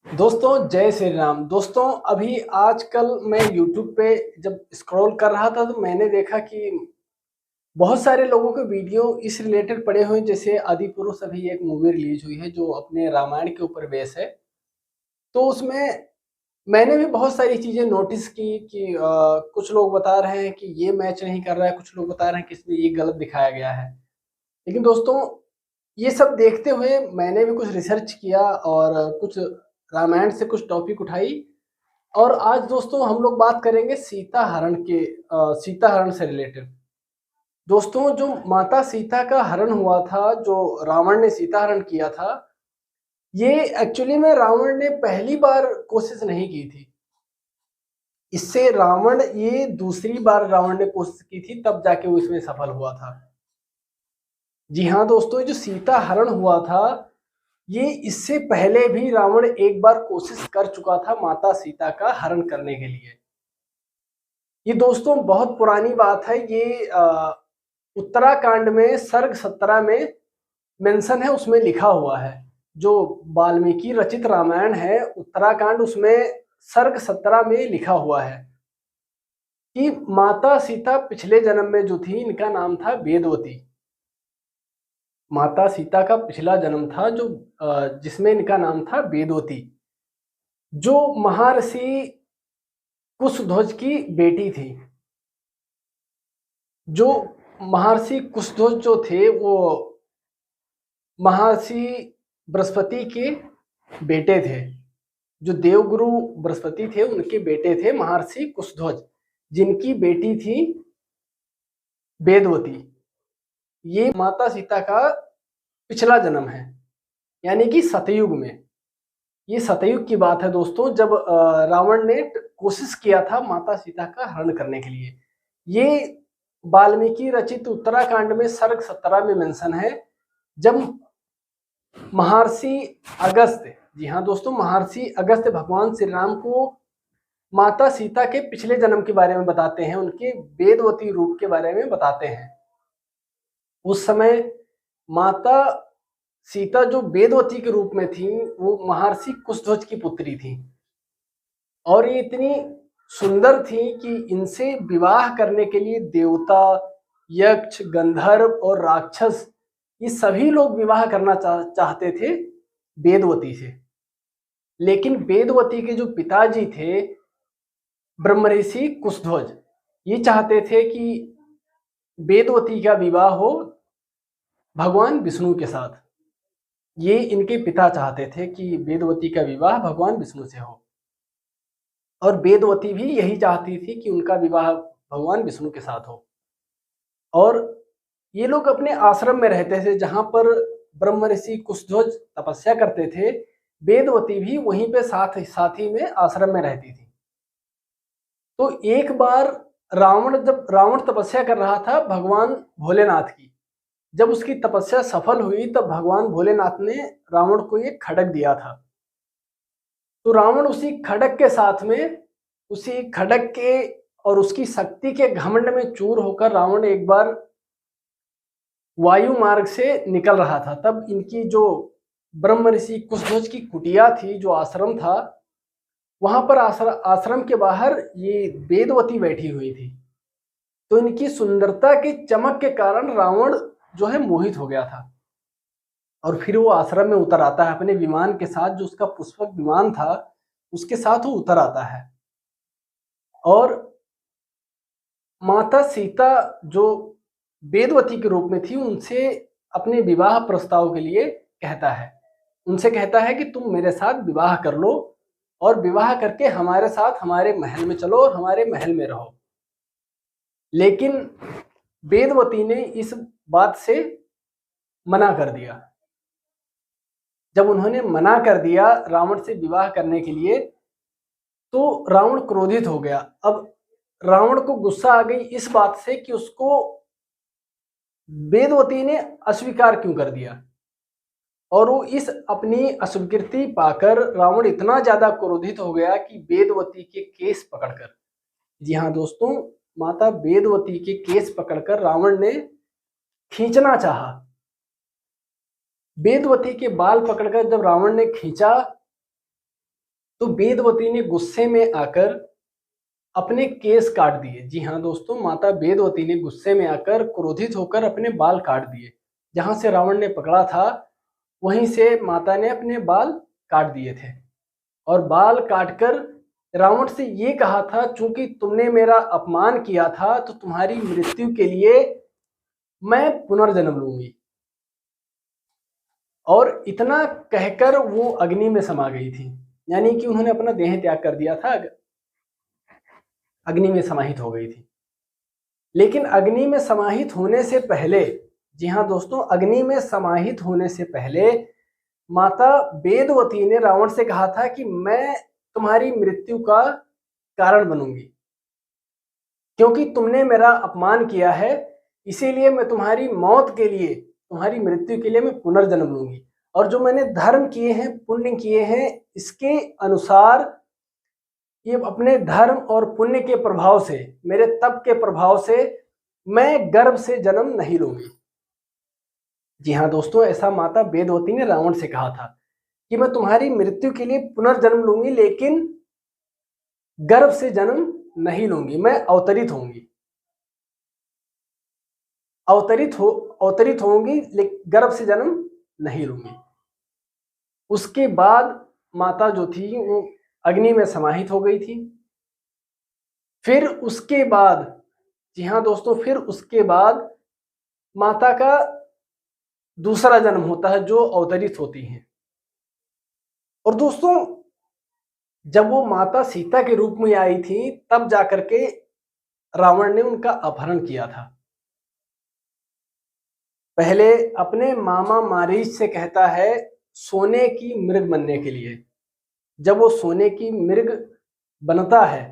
दोस्तों जय श्री राम। दोस्तों अभी आजकल मैं यूट्यूब पे जब स्क्रॉल कर रहा था तो मैंने देखा कि बहुत सारे लोगों के वीडियो इस रिलेटेड पड़े हुए हैं। जैसे आदि पुरुष अभी एक मूवी रिलीज हुई है जो अपने रामायण के ऊपर बेस है। तो उसमें मैंने भी बहुत सारी चीज़ें नोटिस की कि कुछ लोग बता रहे हैं कि ये मैच नहीं कर रहा है, कुछ लोग बता रहे हैं कि इसमें ये गलत दिखाया गया है। लेकिन दोस्तों ये सब देखते हुए मैंने भी कुछ रिसर्च किया और कुछ रामायण से कुछ टॉपिक उठाई। और आज दोस्तों हम लोग बात करेंगे सीता हरण के सीता हरण से रिलेटेड। दोस्तों जो माता सीता का हरण हुआ था, जो रावण ने सीता हरण किया था, ये एक्चुअली में रावण ने पहली बार कोशिश नहीं की थी। इससे रावण ये दूसरी बार रावण ने कोशिश की थी, तब जाके वो इसमें सफल हुआ था। जी हाँ दोस्तों, जो सीता हरण हुआ था ये इससे पहले भी रावण एक बार कोशिश कर चुका था माता सीता का हरण करने के लिए। ये दोस्तों बहुत पुरानी बात है। ये उत्तराखंड में सर्ग 17 में मेंशन है, उसमें लिखा हुआ है। जो वाल्मीकि रचित रामायण है उत्तराखंड, उसमें सर्ग 17 में लिखा हुआ है कि माता सीता पिछले जन्म में जो थी इनका नाम था वेदवती। माता सीता का पिछला जन्म था जो जिसमें इनका नाम था वेदवती, जो महर्षि कुशध्वज की बेटी थी। जो महर्षि कुशध्वज जो थे वो महर्षि बृहस्पति के बेटे थे। जो देवगुरु बृहस्पति थे उनके बेटे थे महर्षि कुशध्वज, जिनकी बेटी थी वेदवती। ये माता सीता का पिछला जन्म है, यानी कि सतयुग में। ये सतयुग की बात है दोस्तों, जब रावण ने कोशिश किया था माता सीता का हरण करने के लिए। ये वाल्मीकि रचित उत्तराखंड में सर्ग 17 में मेंशन है, जब महर्षि अगस्त्य, जी हाँ दोस्तों, महर्षि अगस्त्य भगवान श्री राम को माता सीता के पिछले जन्म के बारे में बताते हैं, उनके वेदवती रूप के बारे में बताते हैं। उस समय माता सीता जो वेदवती के रूप में थी वो महर्षि कुशध्वज की पुत्री थी, और ये इतनी सुंदर थी कि इनसे विवाह करने के लिए देवता, यक्ष, गंधर्व और राक्षस ये सभी लोग विवाह करना चाहते थे वेदवती से। लेकिन वेदवती के जो पिताजी थे ब्रह्मऋषि कुशध्वज, ये चाहते थे कि वेदवती का विवाह हो भगवान विष्णु के साथ। ये इनके पिता चाहते थे कि वेदवती का विवाह भगवान विष्णु से हो, और वेदवती भी यही चाहती थी कि उनका विवाह भगवान विष्णु के साथ हो। और ये लोग अपने आश्रम में रहते थे जहां पर ब्रह्म ऋषि कुशध्वज तपस्या करते थे। वेदवती भी वहीं पे साथ ही में आश्रम में रहती थी। तो एक बार जब रावण तपस्या कर रहा था भगवान भोलेनाथ की, जब उसकी तपस्या सफल हुई तब भगवान भोलेनाथ ने रावण को एक खड्ग दिया था। तो रावण उसी खड्ग के साथ में, उसी खड्ग के और उसकी शक्ति के घमंड में चूर होकर रावण एक बार वायु मार्ग से निकल रहा था। तब इनकी जो ब्रह्म ऋषि कुशध्वज की कुटिया थी, जो आश्रम था, वहां पर आश्रम के बाहर ये वेदवती बैठी हुई थी। तो इनकी सुंदरता की चमक के कारण रावण जो है मोहित हो गया था, और फिर वो आश्रम में उतर आता है अपने विमान के साथ, जो उसका पुष्पक विमान था उसके साथ वो उतर आता है। और माता सीता जो वेदवती के रूप में थी उनसे अपने विवाह प्रस्ताव के लिए कहता है। उनसे कहता है कि तुम मेरे साथ विवाह कर लो, और विवाह करके हमारे साथ हमारे महल में चलो और हमारे महल में रहो। लेकिन वेदवती ने इस बात से मना कर दिया। जब उन्होंने मना कर दिया रावण से विवाह करने के लिए, तो रावण क्रोधित हो गया। अब रावण को गुस्सा आ गई इस बात से कि उसको वेदवती ने अस्वीकार क्यों कर दिया, और वो इस अपनी अस्वीकृति पाकर रावण इतना ज्यादा क्रोधित हो गया कि वेदवती के केस पकड़कर, जी हाँ दोस्तों, माता वेदवती के केस पकड़कर रावण ने खींचना चाहा। वेदवती के बाल पकड़कर जब रावण ने खींचा तो वेदवती ने गुस्से में आकर अपने केस काट दिए। जी हाँ दोस्तों, माता वेदवती ने गुस्से में आकर क्रोधित होकर अपने बाल काट दिए। जहां से रावण ने पकड़ा था वहीं से माता ने अपने बाल काट दिए थे और बाल काटकर रावण से ये कहा था, चूंकि तुमने मेरा अपमान किया था तो तुम्हारी मृत्यु के लिए मैं पुनर्जन्म लूंगी। और इतना कहकर वो अग्नि में समा गई थी, यानी कि उन्होंने अपना देह त्याग कर दिया था, अग्नि में समाहित हो गई थी। लेकिन अग्नि में समाहित होने से पहले, जी हाँ दोस्तों, अग्नि में समाहित होने से पहले माता वेदवती ने रावण से कहा था कि मैं तुम्हारी मृत्यु का कारण बनूंगी, क्योंकि तुमने मेरा अपमान किया है, इसीलिए मैं तुम्हारी मौत के लिए, तुम्हारी मृत्यु के लिए मैं पुनर्जन्म लूंगी। और जो मैंने धर्म किए हैं, पुण्य किए हैं, इसके अनुसार ये अपने धर्म और पुण्य के प्रभाव से, मेरे तप के प्रभाव से मैं गर्भ से जन्म नहीं लूंगी। जी हाँ दोस्तों, ऐसा माता वेदवती ने रावण से कहा था कि मैं तुम्हारी मृत्यु के लिए पुनर्जन्म लूंगी, लेकिन गर्भ से जन्म नहीं लूंगी, मैं अवतरित होंगी, अवतरित होंगी, लेकिन गर्भ से जन्म नहीं लूंगी। उसके बाद माता जो थी वो अग्नि में समाहित हो गई थी। फिर उसके बाद, जी हाँ दोस्तों, फिर उसके बाद माता का दूसरा जन्म होता है जो अवतरित होती हैं। और दोस्तों, जब वो माता सीता के रूप में आई थी तब जाकर के रावण ने उनका अपहरण किया था। पहले अपने मामा मारीच से कहता है सोने की मृग बनने के लिए। जब वो सोने की मृग बनता है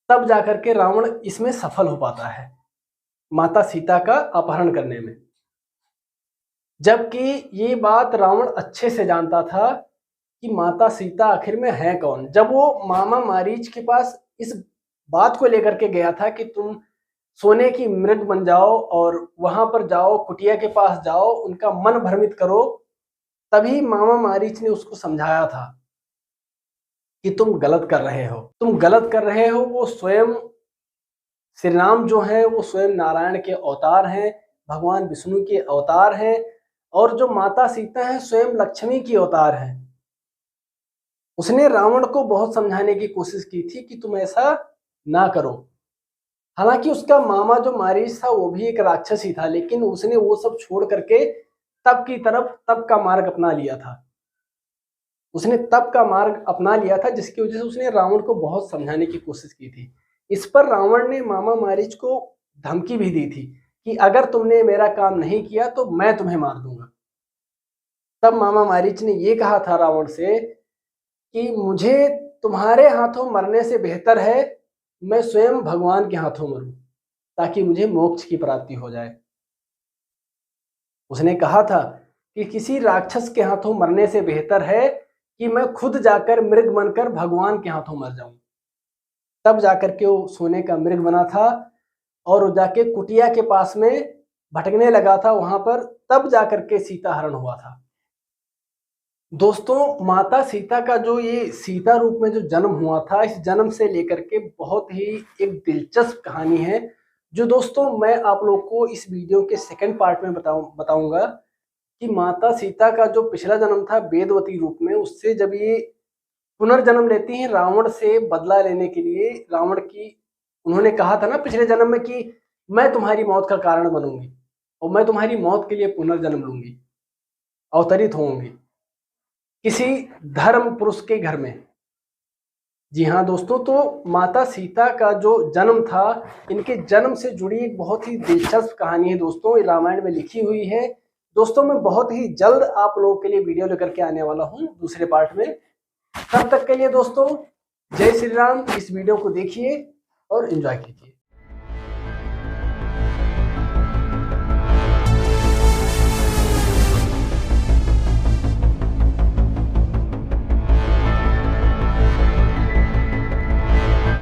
तब जाकर के रावण इसमें सफल हो पाता है, माता सीता का अपहरण करने में। जबकि ये बात रावण अच्छे से जानता था कि माता सीता आखिर में है कौन। जब वो मामा मारीच के पास इस बात को लेकर के गया था कि तुम सोने की मृग बन जाओ और वहां पर जाओ, कुटिया के पास जाओ, उनका मन भ्रमित करो, तभी मामा मारीच ने उसको समझाया था कि तुम गलत कर रहे हो, तुम गलत कर रहे हो। वो स्वयं श्री राम जो है वो स्वयं नारायण के अवतार हैं, भगवान विष्णु के अवतार हैं, और जो माता सीता है स्वयं लक्ष्मी की अवतार है। उसने रावण को बहुत समझाने की कोशिश की थी कि तुम ऐसा ना करो। हालांकि उसका मामा जो मारीच था वो भी एक राक्षस ही था, लेकिन उसने वो सब छोड़ करके तप की तरफ, तप का मार्ग अपना लिया था। उसने तप का मार्ग अपना लिया था, जिसकी वजह से उसने रावण को बहुत समझाने की कोशिश की थी। इस पर रावण ने मामा मारीच को धमकी भी दी थी कि अगर तुमने मेरा काम नहीं किया तो मैं तुम्हें मार दूंगा। तब मामा मारीच ने ये कहा था रावण से कि मुझे तुम्हारे हाथों मरने से बेहतर है मैं स्वयं भगवान के हाथों मरूं, ताकि मुझे मोक्ष की प्राप्ति हो जाए। उसने कहा था कि किसी राक्षस के हाथों मरने से बेहतर है कि मैं खुद जाकर मृग बनकर भगवान के हाथों मर जाऊं। तब जाकर के वो सोने का मृग बना था और वो जाके कुटिया के पास में भटकने लगा था वहां पर, तब जाकर के सीता हरण हुआ था। दोस्तों, माता सीता का जो ये सीता रूप में जो जन्म हुआ था, इस जन्म से लेकर के बहुत ही एक दिलचस्प कहानी है, जो दोस्तों मैं आप लोग को इस वीडियो के सेकंड पार्ट में बताऊंगा कि माता सीता का जो पिछला जन्म था वेदवती रूप में, उससे जब ये पुनर्जन्म लेती हैं रावण से बदला लेने के लिए। रावण की, उन्होंने कहा था ना पिछले जन्म में कि मैं तुम्हारी मौत का कारण बनूंगी और मैं तुम्हारी मौत के लिए पुनर्जन्म लूंगी, अवतरित होंगी किसी धर्म पुरुष के घर में। जी हाँ दोस्तों, तो माता सीता का जो जन्म था, इनके जन्म से जुड़ी एक बहुत ही दिलचस्प कहानी है दोस्तों, रामायण में लिखी हुई है। दोस्तों, मैं बहुत ही जल्द आप लोगों के लिए वीडियो लेकर के आने वाला हूँ दूसरे पार्ट में। तब तक के लिए दोस्तों, जय श्री राम। इस वीडियो को देखिए और एंजॉय कीजिए।